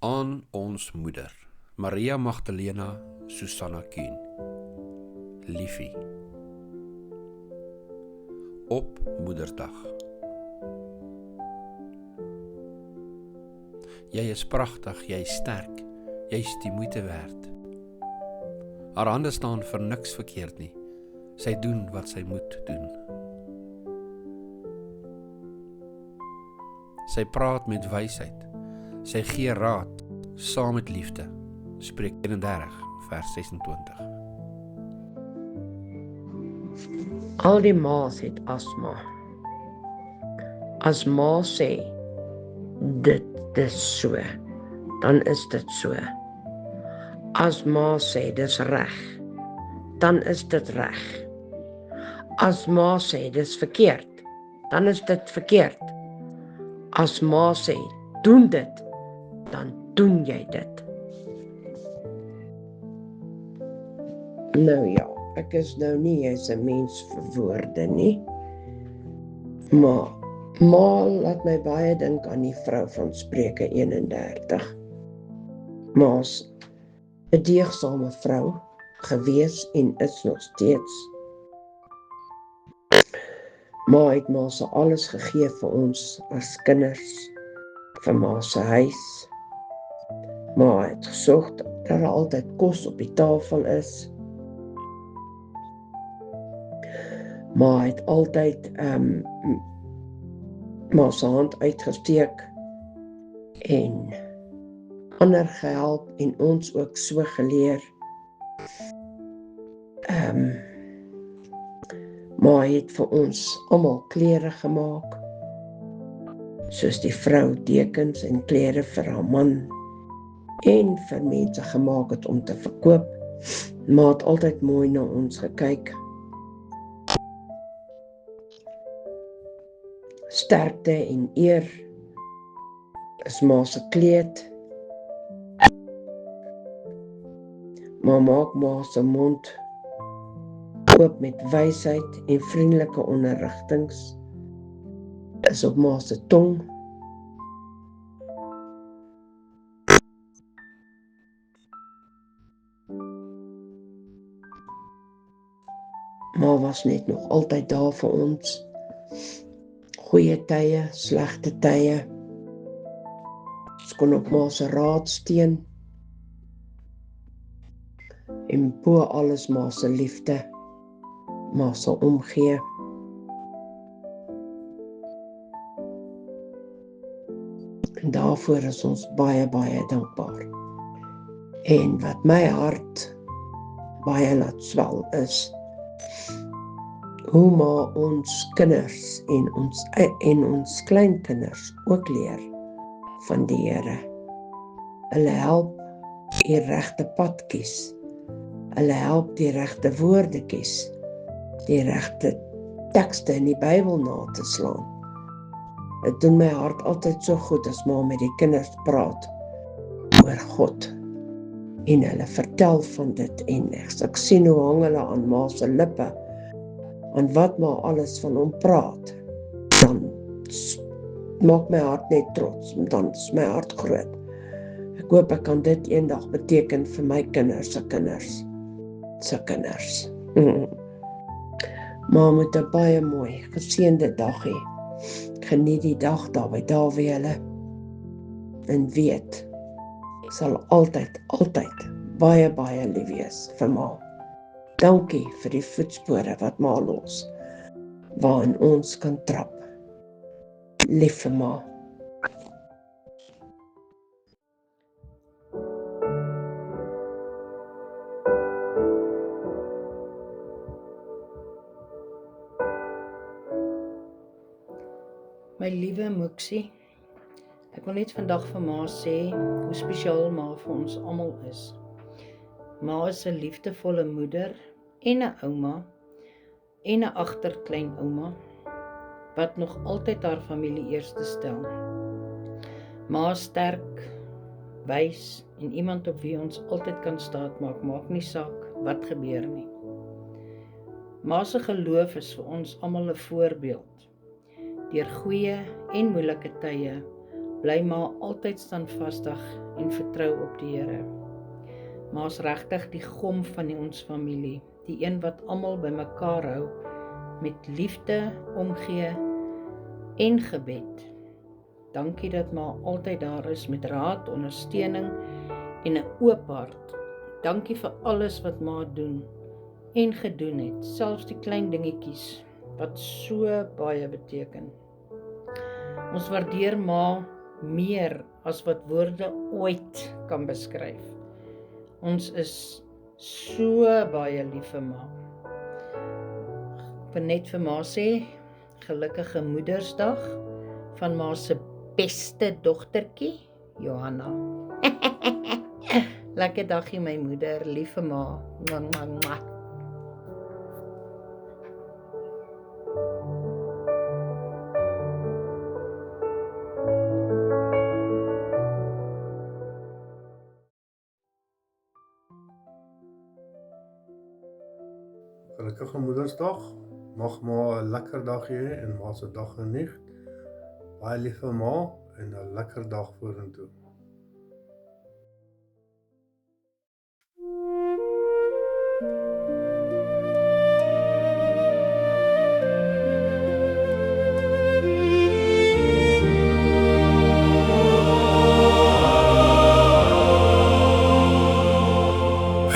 Aan ons moeder, Maria Magdalena Susanna Kuhn. Liefie. Op Moederdag. Jy is pragtig, jy is sterk, jy is die moeite werd. Haar hande staan vir niks verkeerd nie. Sy doen wat sy moet doen. Sy praat met wysheid. Sy gee raad, saam met liefde. Spreuk 31, vers 26. Al die ma's het asma. As ma sê, dit is so, dan is dit so. As ma sê, dis reg, dan is dit reg. As ma sê, dis verkeerd, dan is dit verkeerd. As ma sê, doen dit, dan doen jy dit. Nou ja, ek is nou nie jy's 'n mens vir woorde nie, maar ma laat my baie dink aan die vrou van Spreuke 31. Ma's 'n deegsame vrou gewees en is nog steeds. Ma het ma se alles gegee vir ons as kinders, vir ma se huis. Ma het gesorg dat daar altyd kos op die tafel is. Ma het altyd ma se hand uitgesteek en ander gehelp en ons ook so geleer. Ma het vir ons almal klere gemaak, soos die vrou dekens en klere vir haar man en vir mense gemaak het om te verkoop. Ma het altyd mooi na ons gekyk. Sterkte en eer is ma se kleed. Ma maak ma se mond oop met wysheid en vriendelike onderrigtings. Is op ma se tong. Ma was net nog altyd daar vir ons. Goeie tye, slegte tye. Ons kon op ma se raad steun. En bo alles ma se liefde. Ma se omgee. En daarvoor is ons baie, baie dankbaar. En wat my hart baie laat swel is hoe ma ons kinders en ons kleinkinders ook leer van die Here. Hulle help die regte pad kies. Hulle help die regte woorde kies. Die regte tekste in die Bybel na te slaan. Dit doen my hart altyd so goed as ma met die kinders praat oor God. En hulle vertel van dit en ek sien hoe hang hulle aan ma se lippe, aan wat ma alles van hom praat. Dan maak my hart net trots, dan is my hart groot. Ek hoop ek kan dit eendag beteken vir my kinders se kinders. Se kinders. Ma moet 'n baie mooi, geseënde dag hê. Geniet die dag daar by julle. En weet, ek sal altyd baie, baie lief wees vir ma. Dankie vir die voetspore wat ma los, waarin ons kan trap. Lief vir ma. My liewe Moeksie, ek wil net vandag vir ma sê hoe spesiaal ma vir ons almal is. Ma is 'n liefdevolle moeder en 'n ouma en 'n agterkleinouma wat nog altyd haar familie eerste stel. Ma is sterk, wys en iemand op wie ons altyd kan staatmaak, maak nie saak wat gebeur nie. Ma se geloof is vir ons almal 'n voorbeeld. Deur goeie en moeilike tye Bly maar altyd standvastig en vertrou op die Here. Ma's regtig die gom van ons familie, die een wat almal bymekaar hou, met liefde, omgee en gebed. Dankie dat ma altyd daar is met raad, ondersteuning en 'n oop hart. Dankie vir alles wat ma doen en gedoen het, selfs die klein dingetjies wat so baie beteken. Ons waardeer ma meer as wat woorde ooit kan beskryf. Ons is so baie lief vir ma. Ek wil net vir ma sê, gelukkige Moedersdag van ma se beste dogtertjie, Johanna. Lekker dagie my moeder, lief vir ma. Mwah, mwah, mwah. Gelukkige Moedersdag, mag ma 'n lekker dag hê en ma se dag geniet. Baie lief vir ma en 'n lekker dag vorentoe.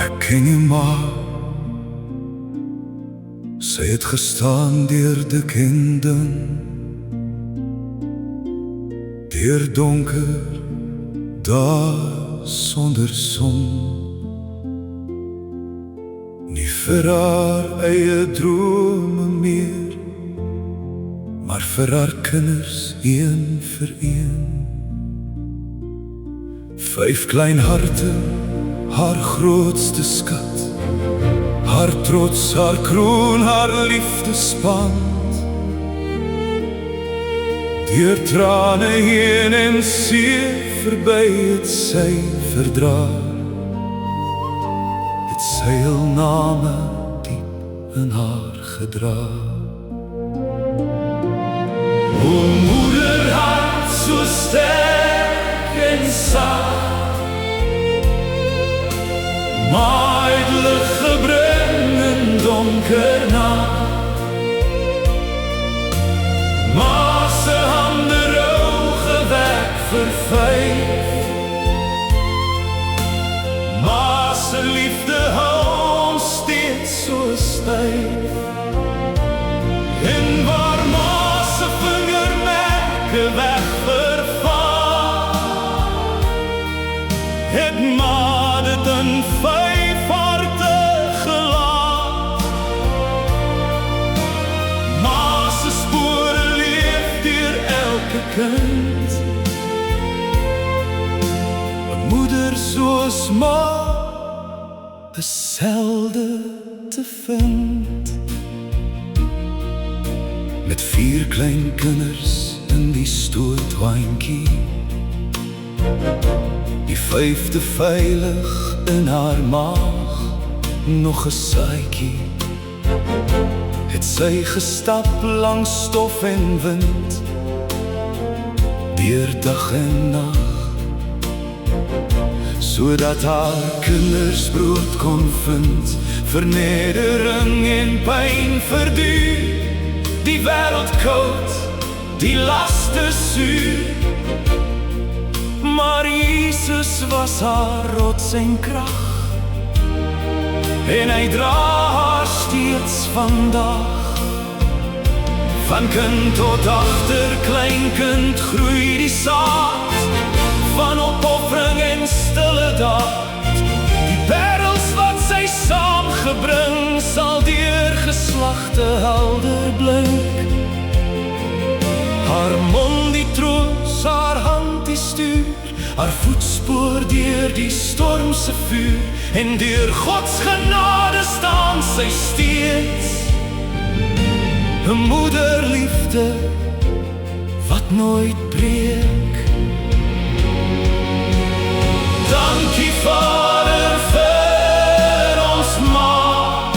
Ek ken jou ma. Sy het gestaan deur dik en dun, deur donker, dae sonder son. Nie vir haar eie drome meer, maar vir haar kinders een vir een. 5 klein harte, haar grootste skat, haar trots, haar kroon, haar liefdespand. Deur trane heen en seer verby het sy verdra, het sy hul name diep in haar gedra. O moederhart, so sterk en sag, maar het lig gebring in donker nag. Ma se hande rou gewek vir 5. Ma se liefde hou ons steeds so styf. En waar ma se vingermerke weg vervaar, het ma dit in 5 harte gelaat. Ma se spore leef deur elke kind. 'n moeder soos ma is selde te vind. Met 4 klein kinders in die stootwaantjie, die 5de veilig in haar maag, nog 'n saaitjie. Het sy gestap langs stof en wind, deur dag en nag, sodat haar kinders brood kon vind, vernedering en pyn verduur, die wêreld koud, die laste suur. Maar Jesus was haar rots en krag, en hy dra haar steeds vandag. Van kind tot agterkleinkind groei die saad van opoffering en stille daad. Die parels wat sy saamgebring sal deur geslagte helder blink. Haar mond die troos, haar hand die stuur, haar voetspoor deur die stormse vuur, en deur Gods genade staan sy steeds. 'n moederliefde wat nooit breek. Dankie Vader vir ons ma,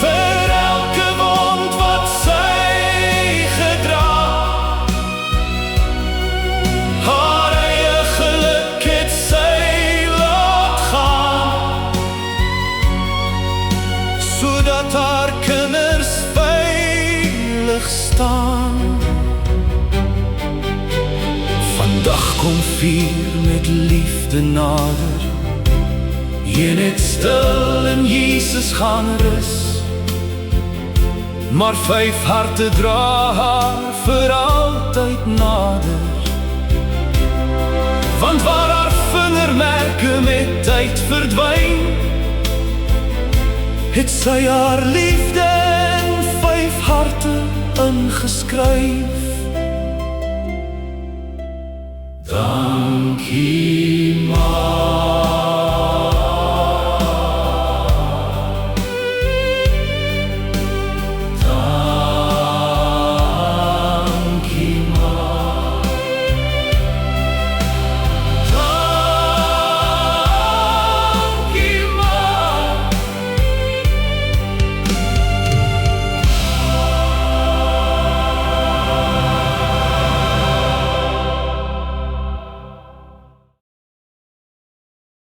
vir elke wond wat sy gedra, Vandag kom vier met liefde nader. Jy net stil in Jesus gaan rus. Maar 5 harte dra haar vir altyd nader. Want waar haar vingermerke met tyd verdwyn, het sy haar liefde in 5 harte ingeskryf. Dankie